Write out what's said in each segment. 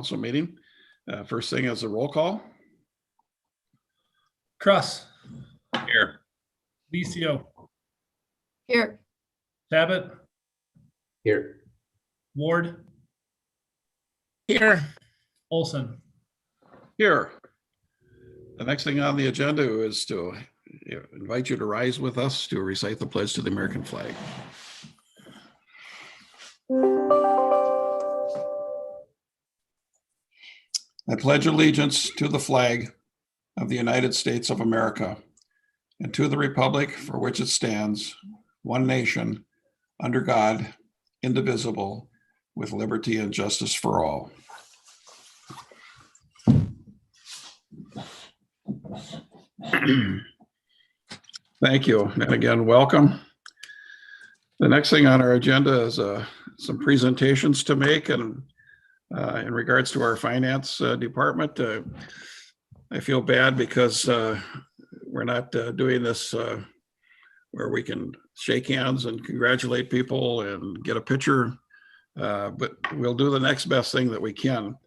council meeting. First thing is a roll call. Truss. Here. Licio. Here. Tabit. Here. Ward. Here. Olson. Here. The next thing on the agenda is to invite you to rise with us to recite the pledge to the American flag. I pledge allegiance to the flag of the United States of America and to the republic for which it stands, one nation, under God, indivisible, with liberty and justice for all. Thank you. And again, welcome. The next thing on our agenda is some presentations to make, and in regards to our finance department. I feel bad because we're not doing this where we can shake hands and congratulate people and get a picture, but we'll do the next best thing that we can.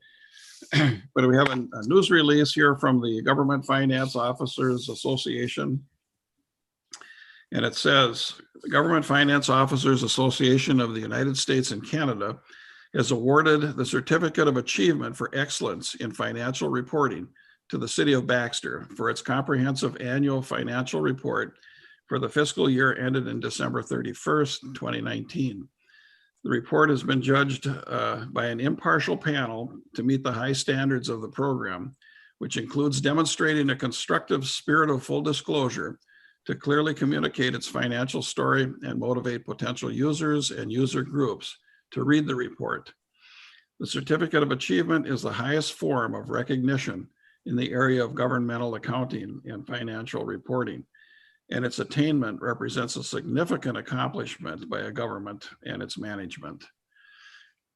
But we have a news release here from the Government Finance Officers Association. And it says, the Government Finance Officers Association of the United States and Canada has awarded the Certificate of Achievement for Excellence in Financial Reporting to the City of Baxter for its comprehensive annual financial report for the fiscal year ended in December 31st, 2019. The report has been judged by an impartial panel to meet the high standards of the program, which includes demonstrating a constructive spirit of full disclosure to clearly communicate its financial story and motivate potential users and user groups to read the report. The Certificate of Achievement is the highest form of recognition in the area of governmental accounting and financial reporting, and its attainment represents a significant accomplishment by a government and its management.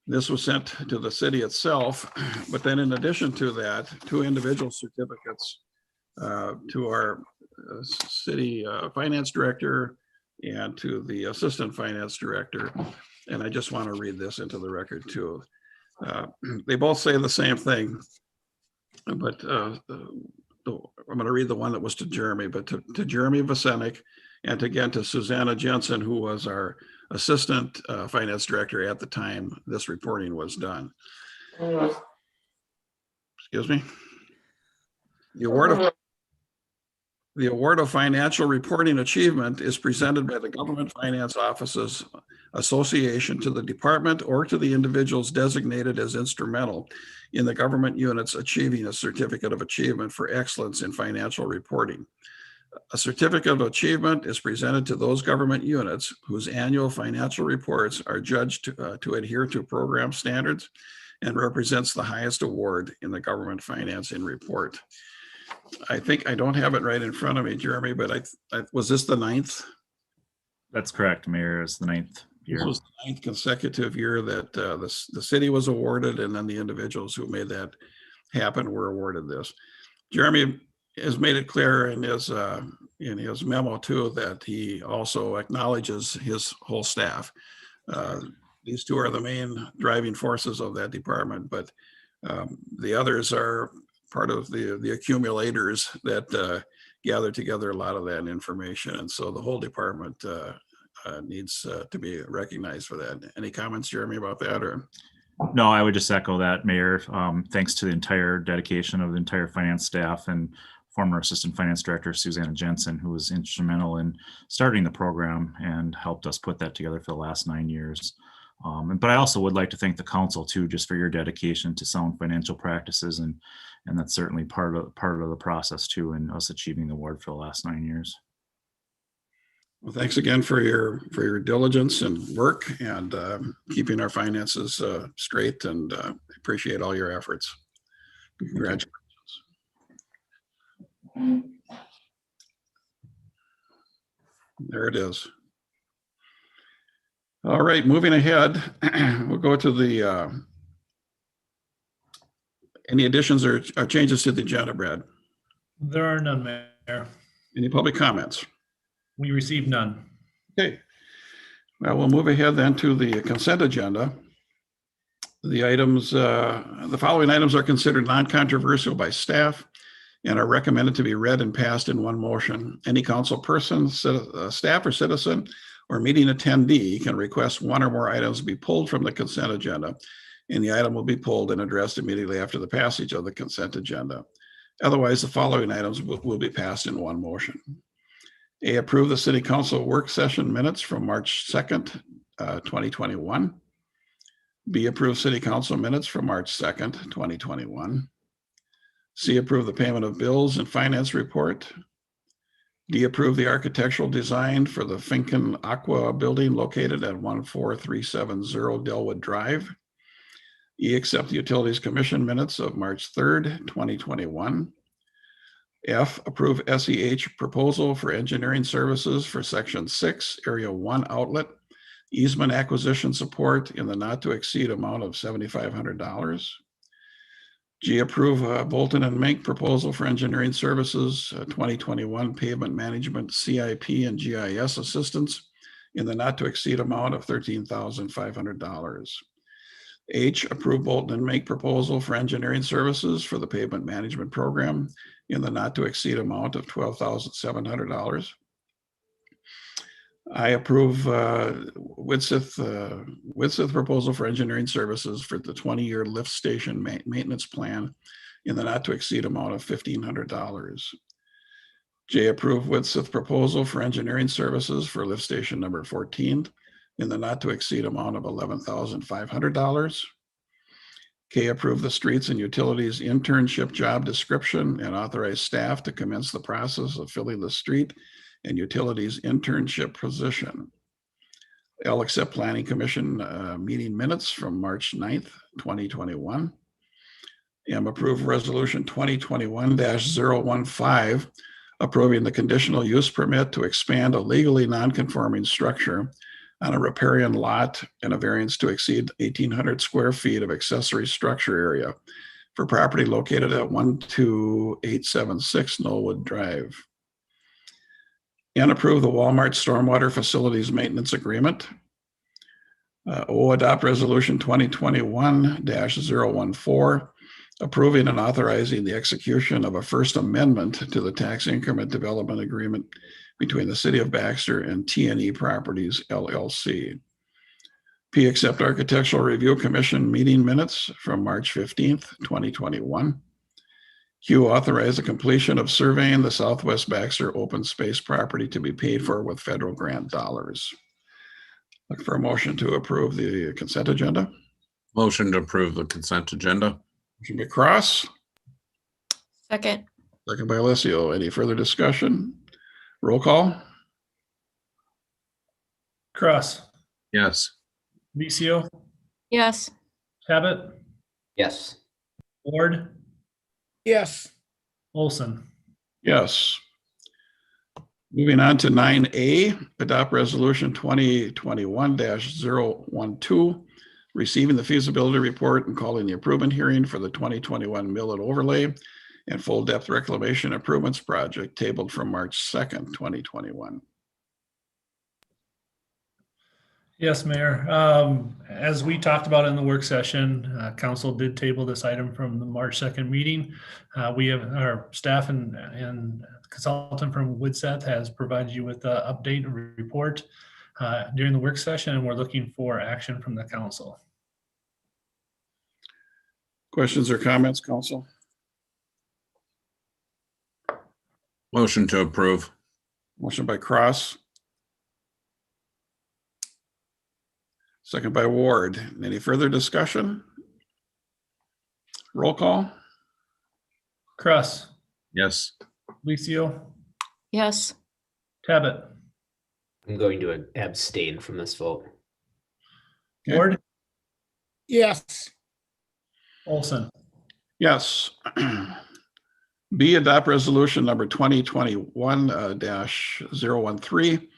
This was sent to the city itself, but then in addition to that, 2 individual certificates to our city finance director and to the assistant finance director. And I just want to read this into the record too. They both say the same thing, but I'm going to read the one that was to Jeremy, but to Jeremy Vasenik, and again to Susanna Jensen, who was our assistant finance director at the time this reporting was done. Excuse me. The award of financial reporting achievement is presented by the Government Finance Officers Association to the department or to the individuals designated as instrumental in the government units achieving a certificate of achievement for excellence in financial reporting. A certificate of achievement is presented to those government units whose annual financial reports are judged to adhere to program standards and represents the highest award in the government financing report. I think I don't have it right in front of me, Jeremy, but was this the 9th? That's correct, Mayor. It's the 9th year. This was the 9th consecutive year that the city was awarded, and then the individuals who made that happen were awarded this. Jeremy has made it clear in his memo too that he also acknowledges his whole staff. These 2 are the main driving forces of that department, but the others are part of the accumulators that gather together a lot of that information. And so the whole department needs to be recognized for that. Any comments, Jeremy, about that? Or No, I would just echo that, Mayor. Thanks to the entire dedication of the entire finance staff and former Assistant Finance Director Susanna Jensen, who was instrumental in starting the program and helped us put that together for the last 9 years. But I also would like to thank the council too, just for your dedication to sound financial practices, and that's certainly part of the process too, in us achieving the award for the last 9 years. well, thanks again for your diligence and work and keeping our finances straight, and appreciate all your efforts. Congratulations. There it is. All right, moving ahead, we'll go to the any additions or changes to the agenda, Brad? There are none, Mayor. Any public comments? We received none. Okay. Well, we'll move ahead then to the consent agenda. The following items are considered non-controversial by staff and are recommended to be read and passed in one motion. Any council person, staff or citizen or meeting attendee can request one or more items be pulled from the consent agenda, and the item will be pulled and addressed immediately after the passage of the consent agenda. Otherwise, the following items will be passed in one motion. A, approve the city council work session minutes from March 2nd, 2021. B, approve city council minutes from March 2nd, 2021. C, approve the payment of bills and finance report. D, approve the architectural design for the Finken Aqua building located at 14370 Delwood Drive. E, accept the Utilities Commission minutes of March 3rd, 2021. F, approve SEH proposal for engineering services for Section 6, Area 1 outlet, easement acquisition support in the not to exceed amount of $7,500. G, approve Bolton and Mink proposal for engineering services 2021 pavement management CIP and GIS assistance in the not to exceed amount of $13,500. H, approve Bolton and Mink proposal for engineering services for the pavement management program in the not to exceed amount of $12,700. I approve Widsith proposal for engineering services for the 20-year lift station maintenance plan in the not to exceed amount of $1,500. J, approve Widsith proposal for engineering services for lift station number 14 in the not to exceed amount of $11,500. K, approve the streets and utilities internship job description and authorize staff to commence the process of filling the street and utilities internship position. L, accept planning commission meeting minutes from March 9th, 2021. M, approve resolution 2021-015, approving the conditional use permit to expand a legally non-conforming structure on a riparian lot and a variance to exceed 1,800 square feet of accessory structure area for property located at 12876 Knollwood Drive. And approve the Walmart Stormwater Facilities Maintenance Agreement. O, adopt resolution 2021-014, approving and authorizing the execution of a first amendment to the tax increment development agreement between the city of Baxter and T&E Properties, LLC. P, accept Architectural Review Commission meeting minutes from March 15th, 2021. Q, authorize the completion of surveying the Southwest Baxter open space property to be paid for with federal grant dollars. Look for a motion to approve the consent agenda. Motion to approve the consent agenda. Motion by Cross, Second. second by Alessio. Any further discussion? Roll call. Cross, Yes. Licio, Yes. Tabit, Yes. Ward, yes, Olson. Yes. Moving on to 9A, adopt resolution 2021-012, receiving the feasibility report and calling the improvement hearing for the 2021 mill and overlay and full depth reclamation improvements project tabled from March 2nd, 2021. Yes, Mayor. As we talked about in the work session, council did table this item from the March 2nd meeting. We have our staff and consultant from Widseth has provided you with the update and report during the work session, and we're looking for action from the council. Questions or comments, council? Motion to approve. Motion by Cross. Second by Ward. Any further discussion? Roll call. Cross, Yes. Licio, Yes. Tabit, I'm going to abstain from this vote. Okay. Ward, yes, Olson. Yes. B, adopt resolution number 2021-013,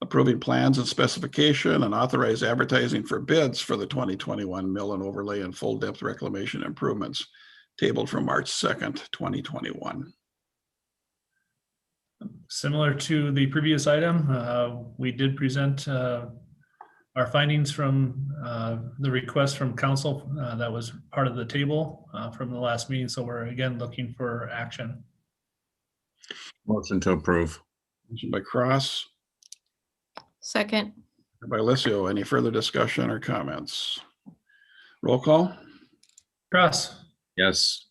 approving plans and specification and authorize advertising for bids for the 2021 mill and overlay and full depth reclamation improvements tabled from March 2nd, 2021. Similar to the previous item, we did present our findings from the request from council that was part of the table from the last meeting. So we're again looking for action. Motion to approve. Motion by Cross, second, by Licio. Any further discussion or comments? Roll call? Cross, Yes.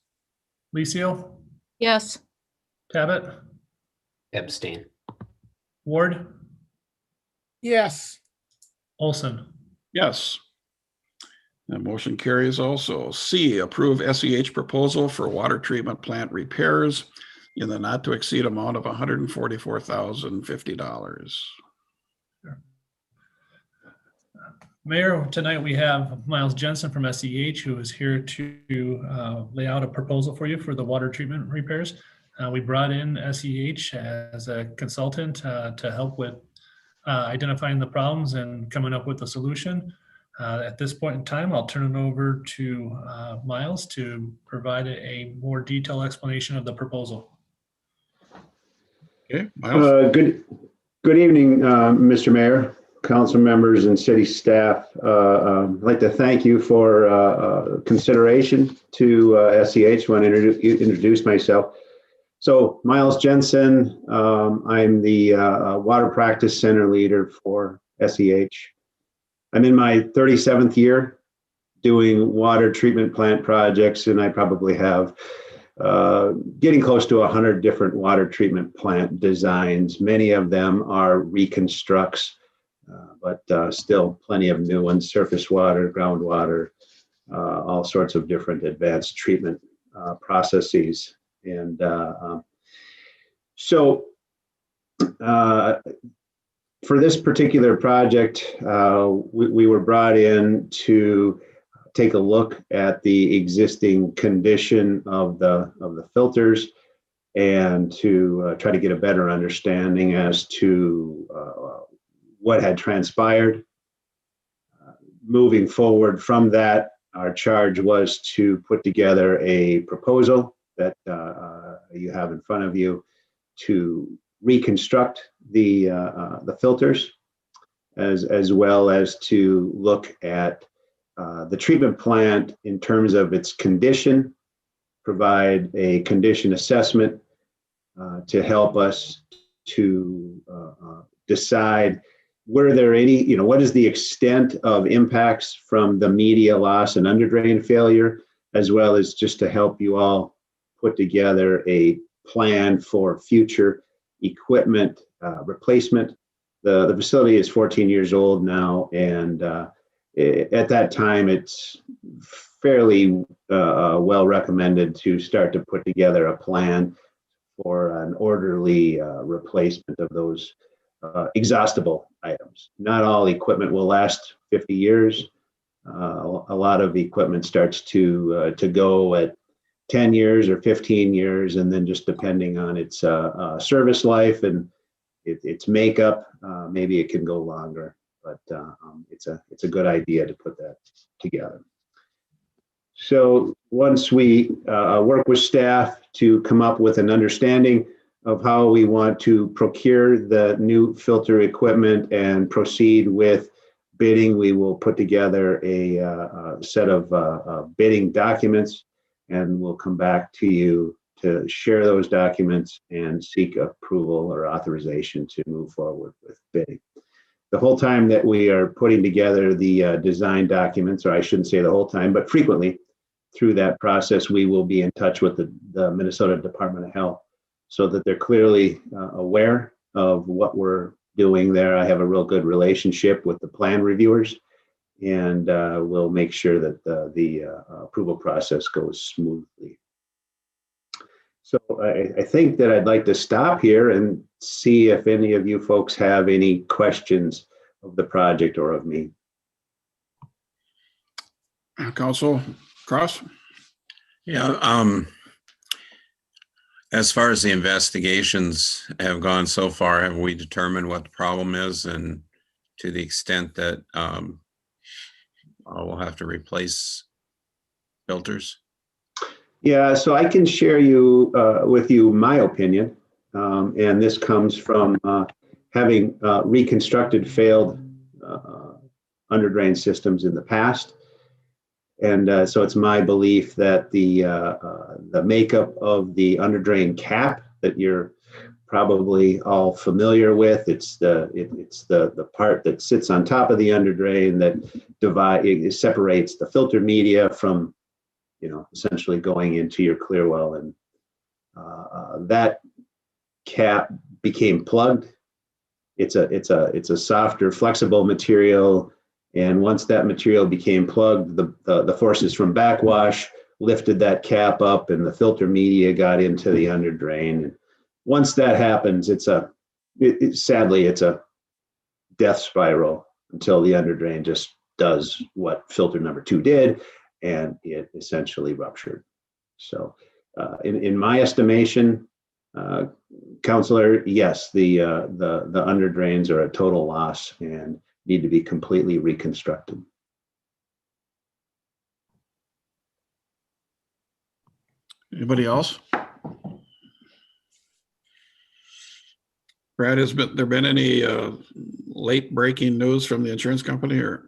Licio, yes, Tabit, Abstain. Ward, yes, Olson. Yes. That motion carries also. C, approve SEH proposal for water treatment plant repairs in the not to exceed amount of $144,050. Mayor, tonight we have Miles Jensen from SEH who is here to lay out a proposal for you for the water treatment repairs. We brought in SEH as a consultant to help with identifying the problems and coming up with a solution. At this point in time, I'll turn it over to Miles to provide a more detailed explanation of the proposal. Okay, Miles? Good evening, Mr. Mayor, council members, and city staff. I'd like to thank you for consideration to SEH when I introduce myself. So Miles Jensen, I'm the Water Practice Center leader for SEH. I'm in my 37th year doing water treatment plant projects, and I probably have getting close to 100 different water treatment plant designs. Many of them are reconstructs, but still plenty of new ones: surface water, groundwater, all sorts of different advanced treatment processes. And so for this particular project, we were brought in to take a look at the existing condition of the filters and to try to get a better understanding as to what had transpired. Moving forward from that, our charge was to put together a proposal that you have in front of you to reconstruct the filters, as well as to look at the treatment plant in terms of its condition, provide a condition assessment to help us to decide were there any, what is the extent of impacts from the media loss and underdrain failure, as well as just to help you all put together a plan for future equipment replacement. The facility is 14 years old now, and at that time, it's fairly well recommended to start to put together a plan for an orderly replacement of those exhaustible items. Not all equipment will last 50 years. A lot of equipment starts to go at 10 years or 15 years, and then just depending on its service life and its makeup, maybe it can go longer. But it's a good idea to put that together. So once we work with staff to come up with an understanding of how we want to procure the new filter equipment and proceed with bidding, we will put together a set of bidding documents, and we'll come back to you to share those documents and seek approval or authorization to move forward with bidding. The whole time that we are putting together the design documents, or I shouldn't say the whole time, but frequently through that process, we will be in touch with the Minnesota Department of Health so that they're clearly aware of what we're doing there. I have a real good relationship with the plan reviewers, and we'll make sure that the approval process goes smoothly. So I think that I'd like to stop here and see if any of you folks have any questions of the project or of me. Council Cross? Yeah. As far as the investigations have gone so far, have we determined what the problem is, and to the extent that we'll have to replace filters? Yeah, so I can share with you my opinion, and this comes from having reconstructed failed underdrain systems in the past. And so it's my belief that the makeup of the underdrain cap that you're probably all familiar with, it's the part that sits on top of the underdrain that it separates the filter media from, essentially going into your clear well, and that cap became plugged. It's a softer, flexible material. And once that material became plugged, the forces from backwash lifted that cap up, and the filter media got into the underdrain. And once that happens, sadly, it's a death spiral until the underdrain just does what filter number 2 did, and it essentially ruptured. So, in my estimation, Counselor, yes, the underdrains are a total loss and need to be completely reconstructed. Anybody else? Brad, has there been any late breaking news from the insurance company, or?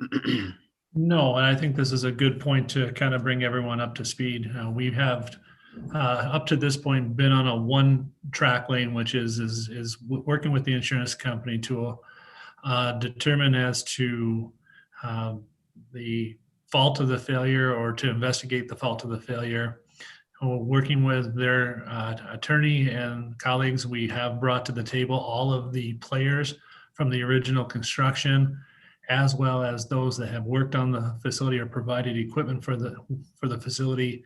No, and I think this is a good point to kind of bring everyone up to speed. We have up to this point been on a one-track lane, which is working with the insurance company to determine as to the fault of the failure, or to investigate the fault of the failure. Working with their attorney and colleagues, we have brought to the table all of the players from the original construction, as well as those that have worked on the facility or provided equipment for the facility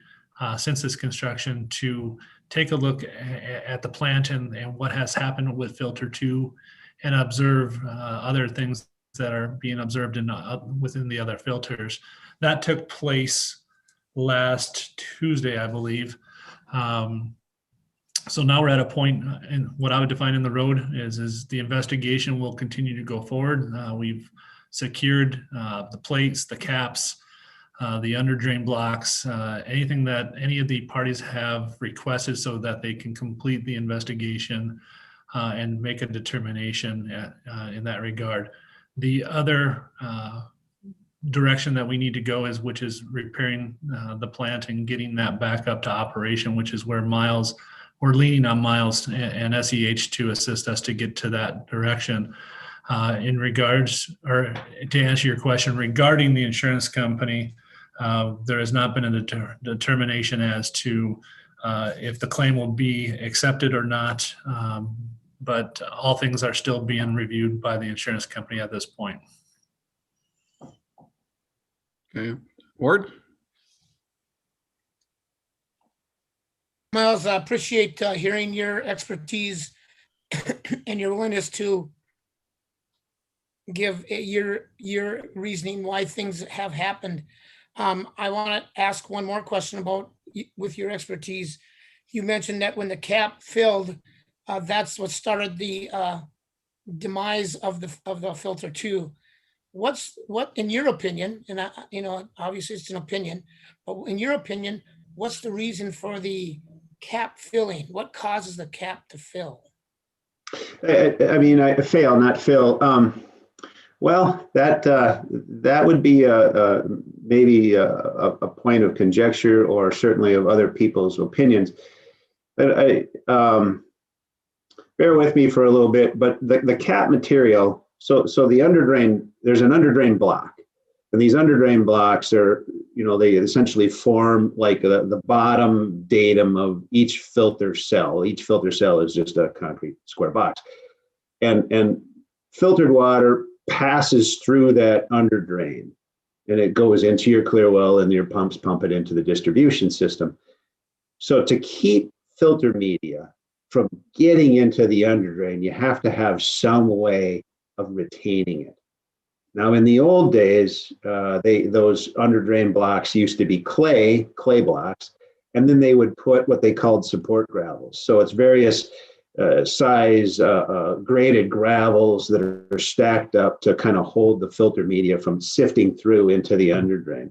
since this construction, to take a look at the plant and what has happened with filter 2, and observe other things that are being observed within the other filters. That took place last Tuesday, I believe. So now we're at a point, and what I would define in the road is the investigation will continue to go forward. We've secured the plates, the caps, the underdrain blocks, anything that any of the parties have requested, so that they can complete the investigation and make a determination in that regard. The other direction that we need to go which is repairing the plant and getting that back up to operation, which is where we're leaning on Miles and SEH to assist us to get to that direction. In regards, or to answer your question regarding the insurance company, there has not been a determination as to if the claim will be accepted or not, but all things are still being reviewed by the insurance company at this point. Okay, Ward? Miles, I appreciate hearing your expertise and your willingness to give your reasoning why things have happened. I want to ask one more question with your expertise. You mentioned that when the cap filled, that's what started the demise of the filter 2. What in your opinion, and obviously it's an opinion, but in your opinion, what's the reason for the cap filling? What causes the cap to fill? I mean, fail, not fill. Well, that would be maybe a point of conjecture, or certainly of other people's opinions. But bear with me for a little bit. But the cap material. So the underdrain, there's an underdrain block, and these underdrain blocks are, they essentially form like the bottom datum of each filter cell. Each filter cell is just a concrete square box, and filtered water passes through that underdrain, and it goes into your clear well, and your pumps pump it into the distribution system. So to keep filter media from getting into the underdrain, you have to have some way of retaining it. Now, in the old days, those underdrain blocks used to be clay blocks, and then they would put what they called support gravels. So it's various size graded gravels that are stacked up to kind of hold the filter media from sifting through into the underdrain.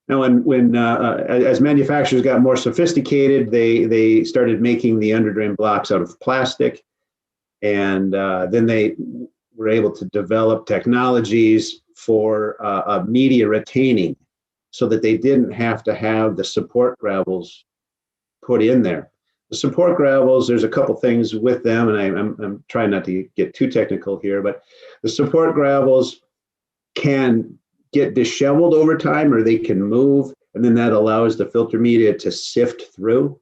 Now, as manufacturers got more sophisticated, they started making the underdrain blocks out of plastic, and then they were able to develop technologies for media retaining so that they didn't have to have the support gravels put in there. The support gravels, there's a couple things with them, and I'm trying not to get too technical here, but the support gravels can get disheveled over time, or they can move, and then that allows the filter media to sift through.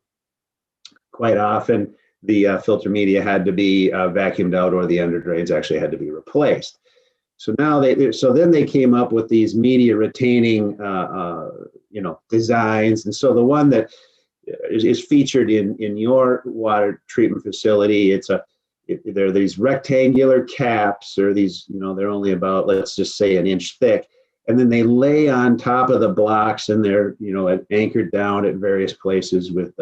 Quite often, the filter media had to be vacuumed out, or the under drains actually had to be replaced. So now then they came up with these media retaining, designs, and so the one that is featured in your water treatment facility, there are these rectangular caps, or these, they're only about, let's just say, an inch thick, and then they lay on top of the blocks, and they're anchored down at various places with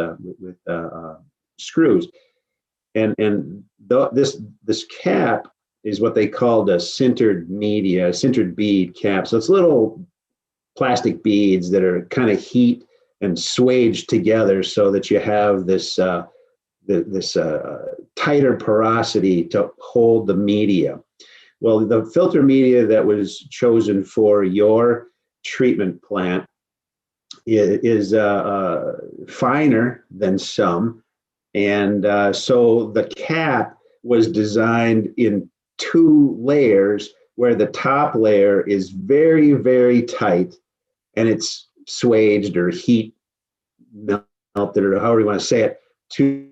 screws, and this cap is what they called a sintered bead cap. So it's little plastic beads that are kind of heat and swaged together so that you have this tighter porosity to hold the media. Well, the filter media that was chosen for your treatment plant is finer than some, and so the cap was designed in 2 layers, where the top layer is very, very tight, and it's swaged or heat melted, or however you want to say it, to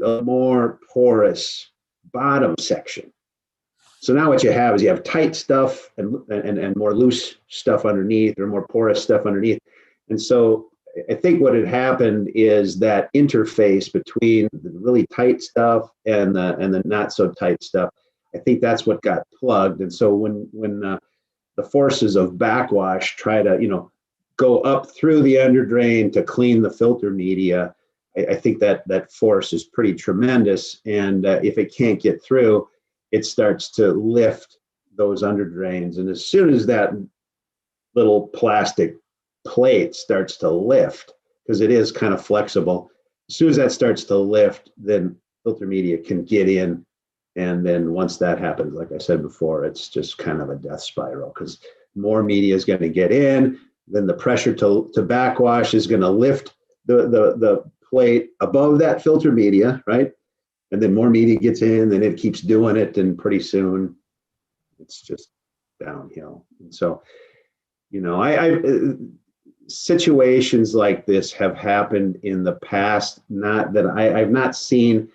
a more porous bottom section. So now what you have is you have tight stuff and more loose stuff underneath, or more porous stuff underneath. And so I think what had happened is that interface between the really tight stuff and the not so tight stuff, I think that's what got plugged. And so when the forces of backwash try to go up through the under drain to clean the filter media, I think that force is pretty tremendous. And if it can't get through, it starts to lift those under drains. And as soon as that little plastic plate starts to lift, because it is kind of flexible, as soon as that starts to lift, then filter media can get in. And then once that happens, like I said before, it's just kind of a death spiral, because more media is going to get in. Then the pressure to backwash is going to lift the plate above that filter media, right? And then more media gets in, and it keeps doing it, and pretty soon it's just downhill. And so, situations like this have happened in the past. Not that I've not seen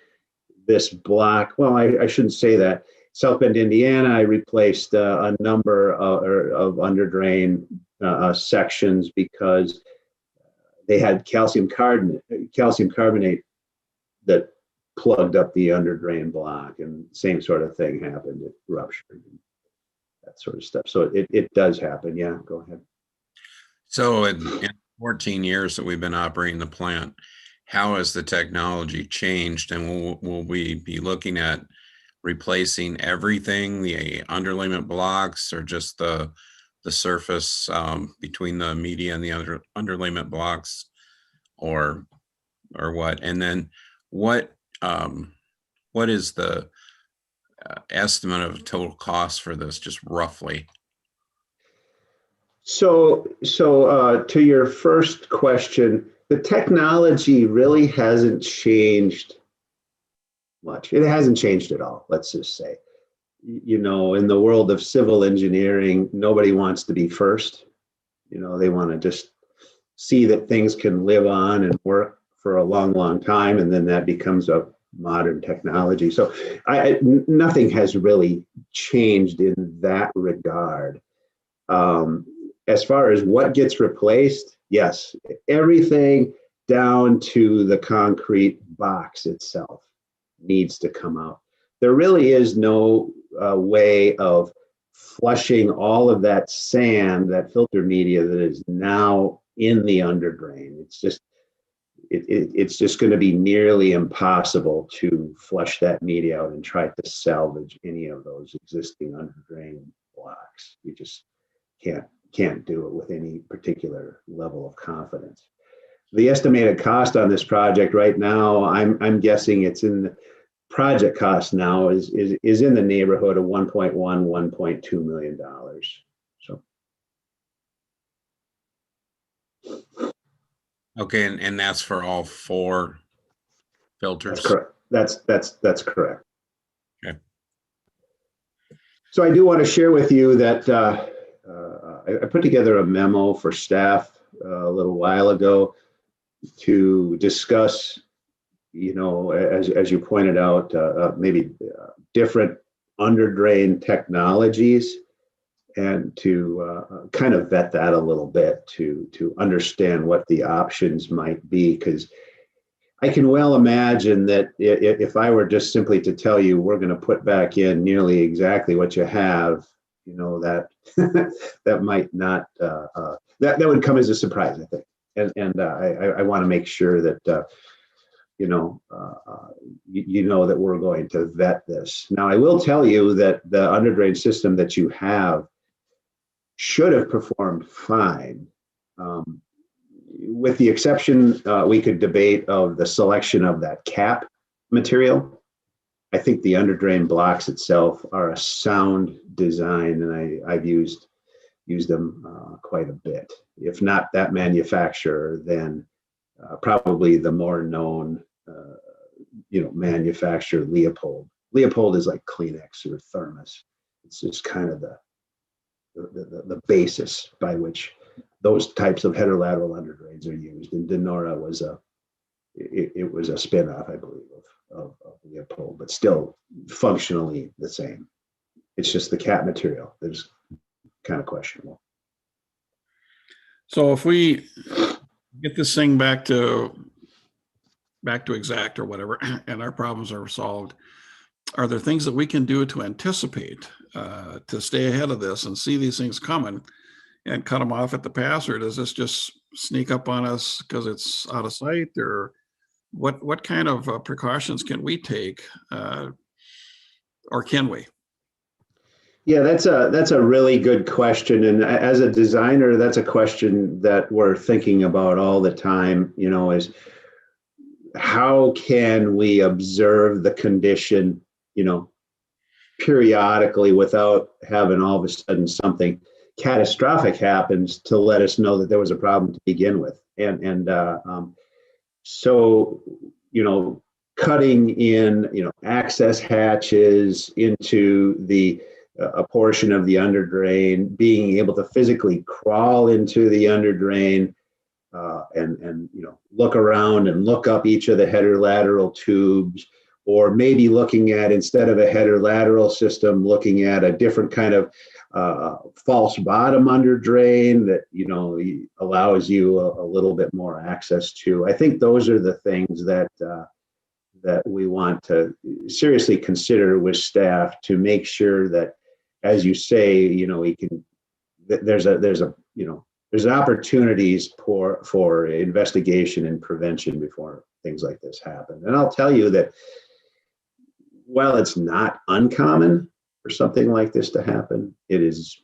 this block. Well, I shouldn't say that. South Bend, Indiana, I replaced a number of under drain sections because they had calcium carbonate that plugged up the under drain block, and same sort of thing happened. It ruptured, and that sort of stuff. So it does happen. Yeah, go ahead. So in 14 years that we've been operating the plant, how has the technology changed, and will we be looking at replacing everything, the underlayment blocks, or just the surface between the media and the underlayment blocks, or what? And then what is the estimate of total cost for this, just roughly? So to your first question, the technology really hasn't changed much. It hasn't changed at all, let's just say. In the world of civil engineering, nobody wants to be first. They want to just see that things can live on and work for a long, long time, and then that becomes a modern technology. So nothing has really changed in that regard. As far as what gets replaced, yes, everything down to the concrete box itself needs to come out. There really is no way of flushing all of that sand, that filter media that is now in the under drain. It's just going to be nearly impossible to flush that media out and try to salvage any of those existing under drain blocks. You just can't do it with any particular level of confidence. The estimated cost on this project right now, I'm guessing it's in the project cost now is in the neighborhood of $1.1, $1.2 million. Okay, and that's for all 4 That's filters? correct. That's correct. Okay. So I do want to share with you that I put together a memo for staff a little while ago to discuss, as you pointed out, maybe different under drain technologies, and to kind of vet that a little bit to understand what the options might be. Because I can well imagine that if I were just simply to tell you we're going to put back in nearly exactly what you have, that that might not that would come as a surprise, I think. And I want to make sure that you know that we're going to vet this. Now, I will tell you that the underdrain system that you have should have performed fine. With the exception, we could debate of the selection of that cap material. I think the underdrain blocks itself are a sound design, and I've used them quite a bit. If not that manufacturer, then probably the more known, manufacturer, Leopold. Leopold is like Kleenex or Thermos. It's just kind of the basis by which those types of heterolateral underdrains are used. And Denora was it was a spin-off, I believe, of Leopold, but still functionally the same. It's just the cap material that is kind of questionable. So if we get this thing back to exact or whatever, and our problems are solved, are there things that we can do to anticipate, to stay ahead of this and see these things coming and cut them off at the pass? Or does this just sneak up on us because it's out of sight? Or what kind of precautions can we take, or can we? Yeah, that's a really good question. And as a designer, that's a question that we're thinking about all the time, is how can we observe the condition, periodically without having all of a sudden something catastrophic happens to let us know that there was a problem to begin with. So, cutting in, access hatches into a portion of the underdrain, being able to physically crawl into the underdrain, and look around and look up each of the heterolateral tubes, or maybe looking at, instead of a heterolateral system, looking at a different kind of false bottom underdrain that allows you a little bit more access to. I think those are the things that we want to seriously consider with staff to make sure that, as you say, we can. There's opportunities for investigation and prevention before things like this happen. And I'll tell you that while it's not uncommon for something like this to happen, it is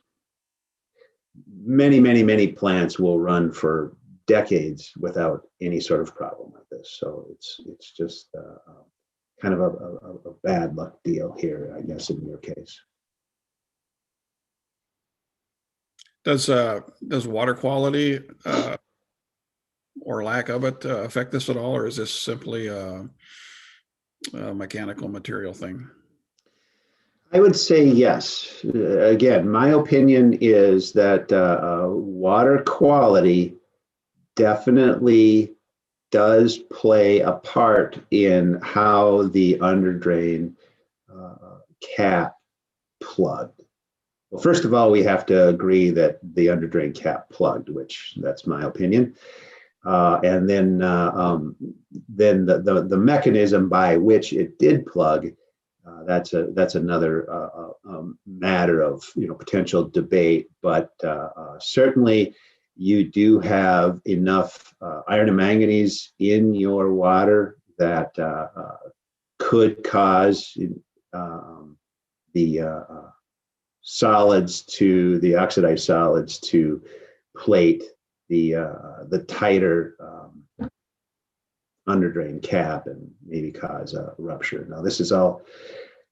many plants will run for decades without any sort of problem like this. So it's just kind of a bad luck deal here, I guess, in your case. Does water quality or lack of it affect this at all, or is this simply a mechanical material thing? I would say yes. Again, my opinion is that water quality definitely does play a part in how the underdrain cap plugged. Well, first of all, we have to agree that the underdrain cap plugged, which that's my opinion. And then the mechanism by which it did plug, that's another matter of potential debate. But certainly, you do have enough iron and manganese in your water that could cause the oxidized solids to plate the tighter underdrain cap and maybe cause a rupture. Now, this is all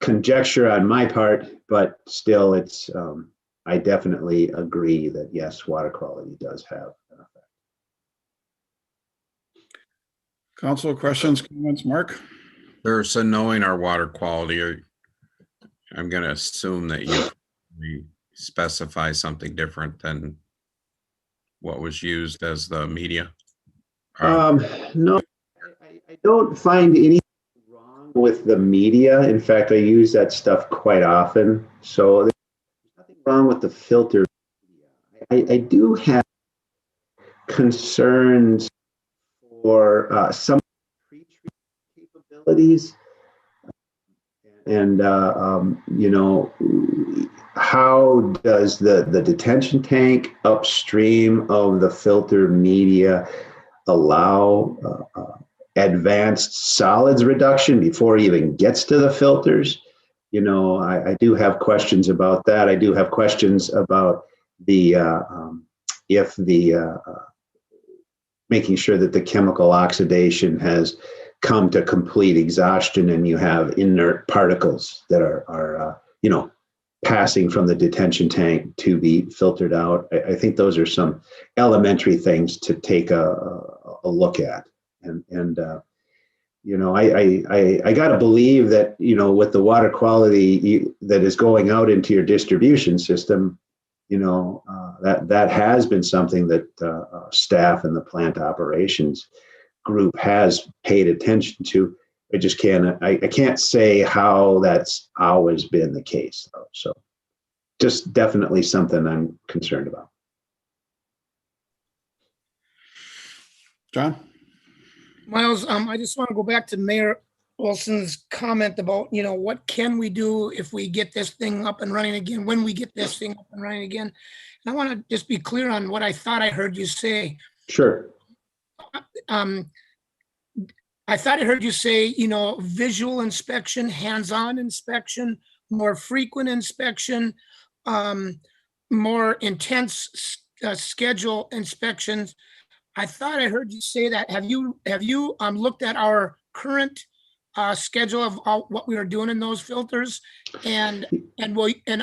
conjecture on my part, but still, it's I definitely agree that yes, water quality does have an effect. Council questions, comments, Mark? Sir, so knowing our water quality, I'm going to assume that you probably specify something different than what was used as the media. No, I don't find anything wrong with the media. In fact, I use that stuff quite often. So there's nothing wrong with the filter. I do have concerns for some pre-treatment capabilities. And, you know, how does the detention tank upstream of the filter media allow advanced solids reduction before it even gets to the filters? You know, I do have questions about that. I do have questions about the if the making sure that the chemical oxidation has come to complete exhaustion and you have inert particles that are you know, passing from the detention tank to be filtered out. I think those are some elementary things to take a look at. And you know, I got to believe that, you know, with the water quality that is going out into your distribution system, you know, that has been something that staff and the plant operations group has paid attention to. I just I can't say how that's always been the case, though. So just definitely something I'm concerned about. John? Miles, I just want to go back to Mayor Olson's comment about, you know, what can we do if we get this thing up and running again, when we get this thing up and running again? And I want to just be clear on what I thought I heard you say. Sure. I thought I heard you say, you know, visual inspection, hands-on inspection, more frequent inspection, more intense schedule inspections. I thought I heard you say that. Have you looked at our current schedule of what we are doing in those filters? And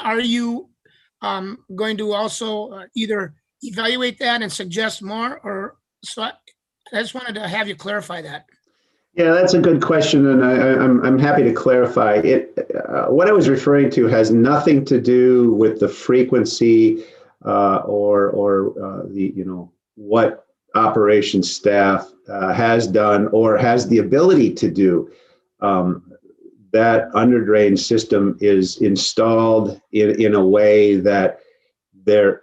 are you going to also either evaluate that and suggest more, or so? I just wanted to have you clarify that. Yeah, that's a good question, and I'm happy to clarify it. What I was referring to has nothing to do with the frequency or the, you know, what operations staff has done or has the ability to do. That underdrain system is installed in a way that it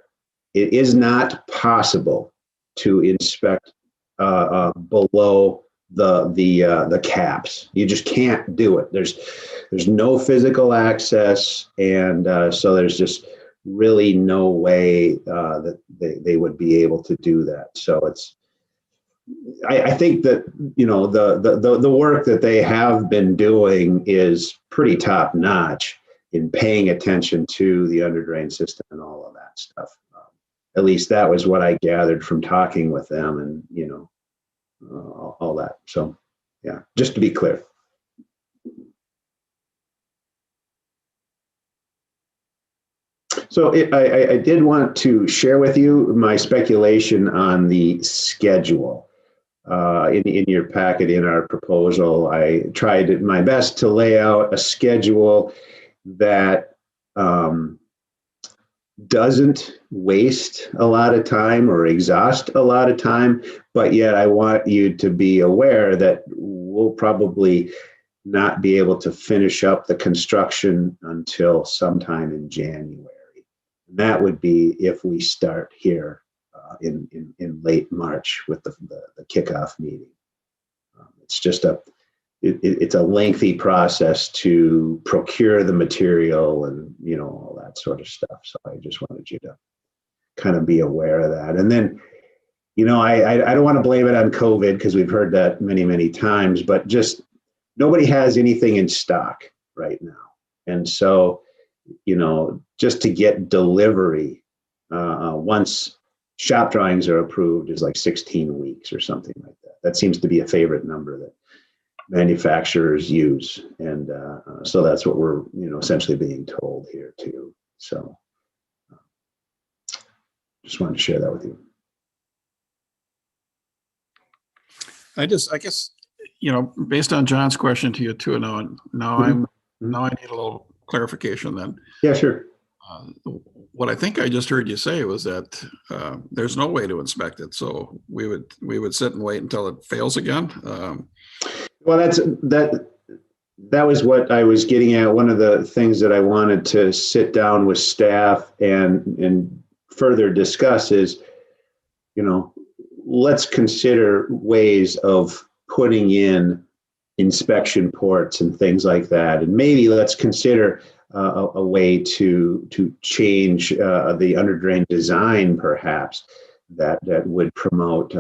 is not possible to inspect below the caps. You just can't do it. There's no physical access, and so there's just really no way that they would be able to do that. So I think that, you know, the work that they have been doing is pretty top notch in paying attention to the underdrain system and all of that stuff. At least that was what I gathered from talking with them, and, you know, all that. So, yeah, just to be clear. So I did want to share with you my speculation on the schedule. In your packet, in our proposal, I tried my best to lay out a schedule that doesn't waste a lot of time or exhaust a lot of time, but yet I want you to be aware that we'll probably not be able to finish up the construction until sometime in January. That would be if we start here in late March with the kickoff meeting. It's just it's a lengthy process to procure the material and, you know, all that sort of stuff. So I just wanted you to kind of be aware of that. And then, you know, I don't want to blame it on COVID, because we've heard that many, many times, but just nobody has anything in stock right now. And so, you know, just to get delivery once shop drawings are approved is like 16 weeks or something like that. That seems to be a favorite number that manufacturers use, and so that's what we're, you know, essentially being told here too. So just wanted to share that with you. I guess based on John's question to you too, now I need a little clarification then. Yeah, sure. What I think I just heard you say was that there's no way to inspect it, so we would sit and wait until it fails again. Well, that was what I was getting at. One of the things that I wanted to sit down with staff and further discuss is, let's consider ways of putting in inspection ports and things like that, and maybe let's consider a way to change the under drain design, perhaps that would promote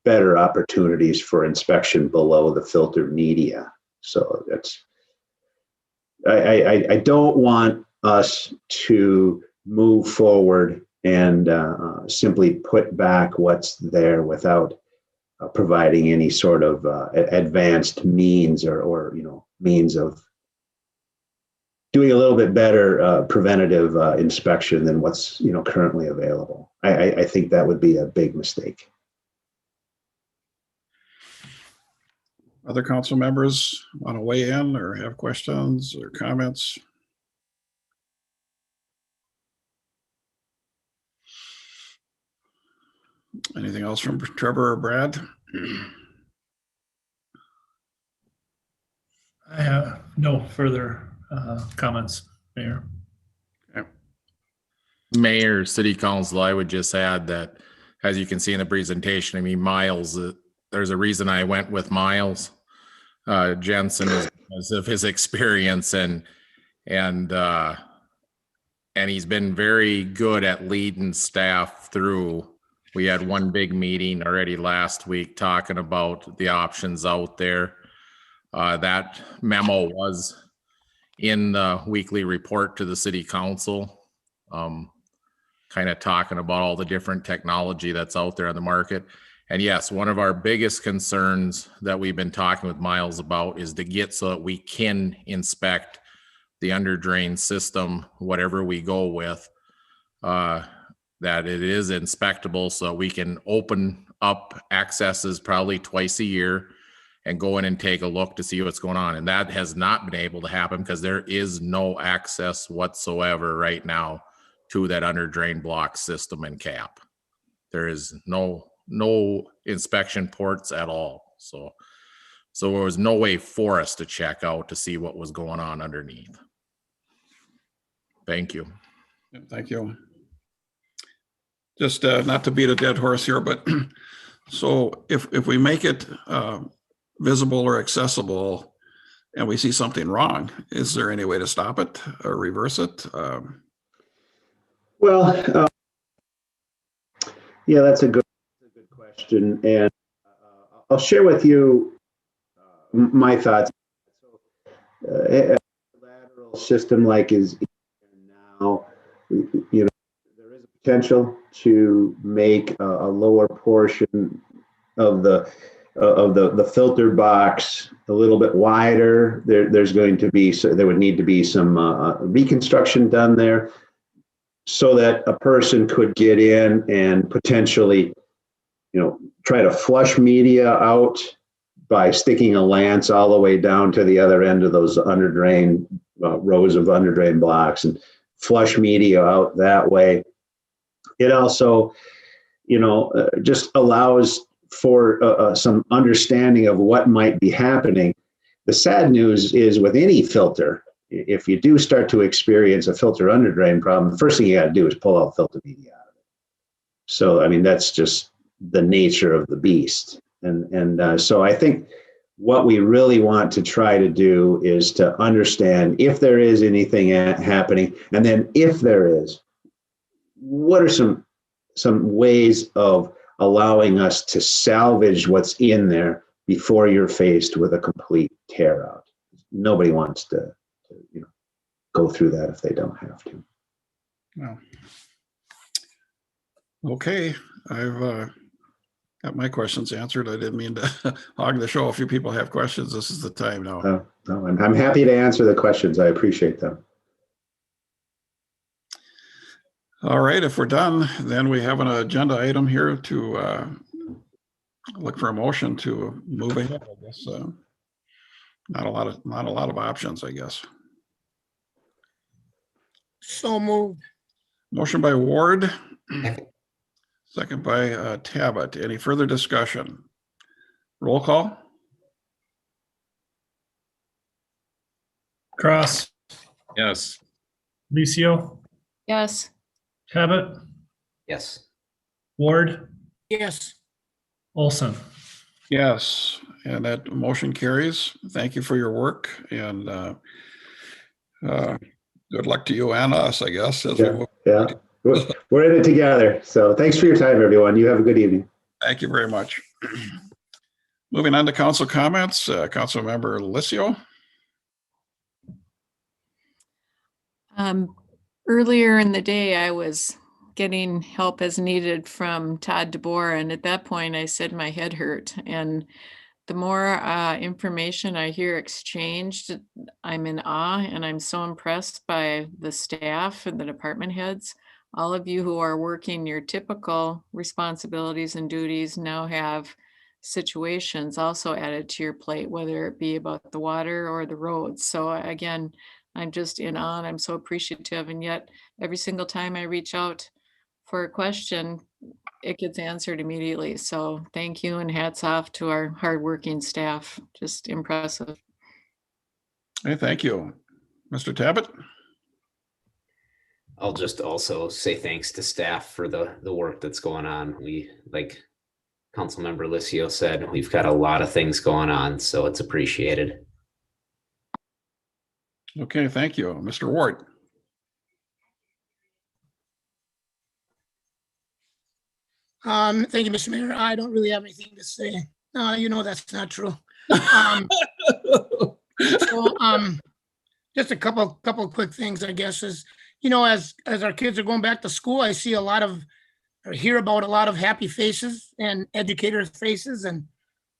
better opportunities for inspection below the filter media. So I don't want us to move forward and simply put back what's there without providing any sort of advanced means or means of doing a little bit better preventative inspection than what's currently available. I think that would be a big mistake. Other council members want to weigh in or have questions or comments? Anything else from Trevor or Brad? I have no further comments, Mayor. Okay. Mayor, City Council, I would just add that, as you can see in the presentation, I mean, Miles, there's a reason I went with Miles Jensen is because of his experience and he's been very good at leading staff through. We had one big meeting already last week talking about the options out there. That memo was in the weekly report to the city council, kind of talking about all the different technology that's out there on the market. And yes, one of our biggest concerns that we've been talking with Miles about is to get so that we can inspect the under drain system, whatever we go with, that it is inspectable so we can open up accesses probably twice a year and go in and take a look to see what's going on. And that has not been able to happen because there is no access whatsoever right now to that under drain block system and cap. There is no inspection ports at all. So there was no way for us to check out to see what was going on underneath. Thank you. Thank you. Just not to beat a dead horse here, but so if we make it visible or accessible and we see something wrong, is there any way to stop it or reverse it? Well, yeah, that's a good question. And I'll share with you my thoughts. A lateral system like is now, there is a potential to make a lower portion of the filter box a little bit wider. There would need to be some reconstruction done there so that a person could get in and potentially, try to flush media out by sticking a lance all the way down to the other end of those under drain rows of under drain blocks and flush media out that way. It also, just allows for some understanding of what might be happening. The sad news is with any filter, if you do start to experience a filter under drain problem, the first thing you got to do is pull out filter media out of it. So, I mean, that's just the nature of the beast. And so I think what we really want to try to do is to understand if there is anything happening, and then if there is, what are some ways of allowing us to salvage what's in there before you're faced with a complete tear out. Nobody wants to go through that if they don't have to. Well, okay, I've got my questions answered. I didn't mean to hog the show. If you people have questions, this is the time now. No, I'm happy to answer the questions. I appreciate them. All right, if we're done, then we have an agenda item here to look for a motion to move ahead, I guess. Not a lot of options, I guess. So moved. Motion by Ward, Second. second by Tabbitt. Any further discussion? Roll call? Cross, Yes. Licio, Yes. Cabot, Yes. Ward, Yes. Olson. Yes, and that motion carries. Thank you for your work, and good luck to you and us, I guess, as we Yeah, move. yeah. We're in it together. So thanks for your time, everyone. You have a good evening. Thank you very much. Moving on to council comments, Council Member Licio. Earlier in the day, I was getting help as needed from Todd DeBoer, and at that point, I said my head hurt. And the more information I hear exchanged, I'm in awe, and I'm so impressed by the staff and the department heads. All of you who are working your typical responsibilities and duties now have situations also added to your plate, whether it be about the water or the roads. So again, I'm just in awe, and I'm so appreciative. And yet every single time I reach out for a question, it gets answered immediately. So thank you, and hats off to our hardworking staff. Just impressive. Hey, thank you. Mr. Tabbitt? I'll just also say thanks to staff for the work that's going on. We, like Councilmember Licio said, we've got a lot of things going on, so it's appreciated. Okay, thank you. Mr. Ward? Thank you, Mr. Mayor. I don't really have anything to say. No, you know, that's not true. So, just a couple of quick things, I guess, is, you know, as our kids are going back to school, I see a lot of, or hear about a lot of happy faces and educators' faces, and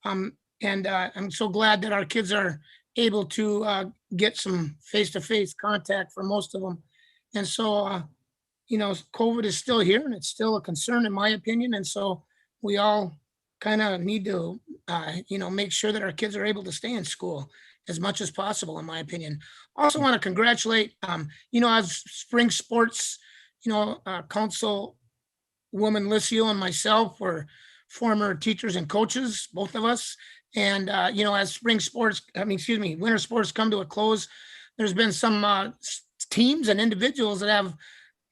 I'm so glad that our kids are able to get some face-to-face contact for most of them. And so, you know, COVID is still here, and it's still a concern in my opinion. And so we all kind of need to, you know, make sure that our kids are able to stay in school as much as possible, in my opinion. Also want to congratulate, you know, as spring sports, you know, Councilwoman Licio and myself were former teachers and coaches, both of us. And, you know, as spring sports, winter sports come to a close, there's been some teams and individuals that have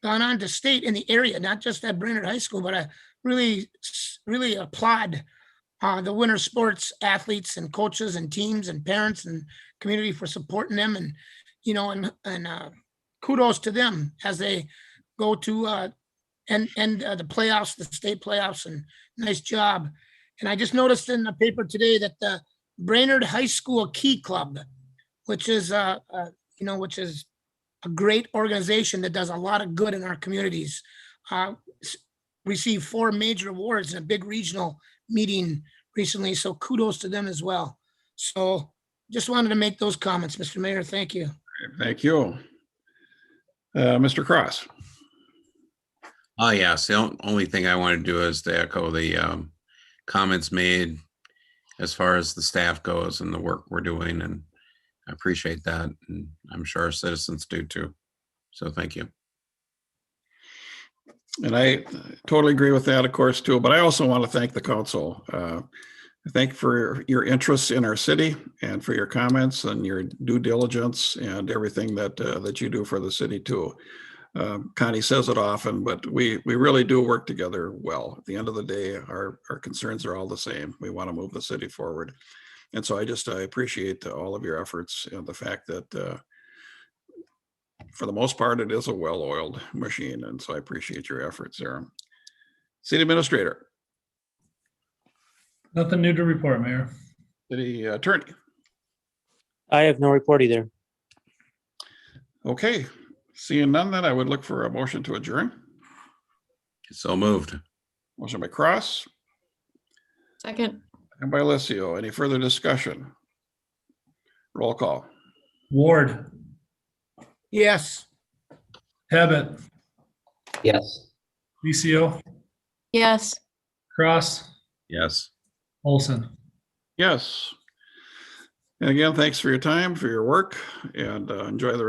gone on to state in the area, not just at Brainerd High School, but I really applaud the winter sports athletes and coaches and teams and parents and community for supporting them, and, you know, and kudos to them as they go to the playoffs, the state playoffs, and nice job. And I just noticed in the paper today that the Brainerd High School Key Club, which is which is a great organization that does a lot of good in our communities, received 4 major awards in a big regional meeting recently. So kudos to them as well. So just wanted to make those comments, Mr. Mayor. Thank you. Thank you. Mr. Cross? Oh, yes. The only thing I want to do is to echo the comments made as far as the staff goes and the work we're doing. And I appreciate that. And I'm sure our citizens do too. So thank you. And I totally agree with that, of course, too. But I also want to thank the council. Thank you for your interest in our city and for your comments and your due diligence and everything that you do for the city too. Connie says it often, but we really do work together well. At the end of the day, our concerns are all the same. We want to move the city forward. And so I appreciate all of your efforts and the fact that for the most part, it is a well-oiled machine. And so I appreciate your efforts there. City Administrator. Nothing new to report, Mayor. City Attorney. I have no report either. Okay. Seeing none, then I would look for a motion to adjourn. So moved. Motion by Cross Second. and by Licio. Any further discussion? Roll call. Ward, Yes. Cabot, Yes. Licio, Yes. Cross, Yes. Olson. Yes. And again, thanks for your time, for your work, and enjoy the